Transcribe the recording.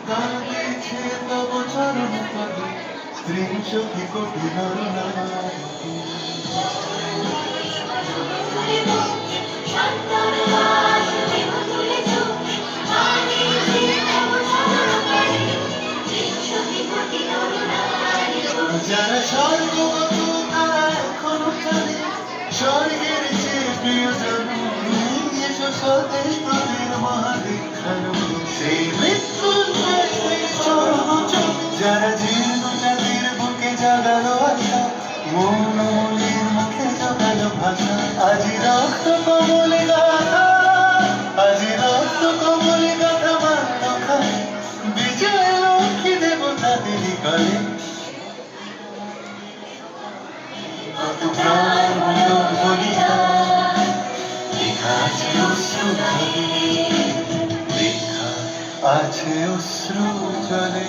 কাঁদিছে তব চরণ পদে ৩০০ কোটি নরনারী। যারা স্বর্গগত তারা এখনো জানে স্বর্গের চেয়ে প্রিয়জন এসো স্বদেশ তোদের মহাদীক্ষার সেই মৃত্যুঞ্জয় চরণ চলে। যারা জীর্ণ জাতির বুকে জাগালো আশা মৌনমলির মুখে জোগালো ভাষা আজি রক্ত কমলে গাথা আজি রক্ত কমলে গাথা মান্য খায় বিজয় লক্ষ্মী দেবতাদেরই কালে। কত প্রাণ বলিদান লেখা আছে অশ্রু জলে, লেখা আছে অশ্রু জলে।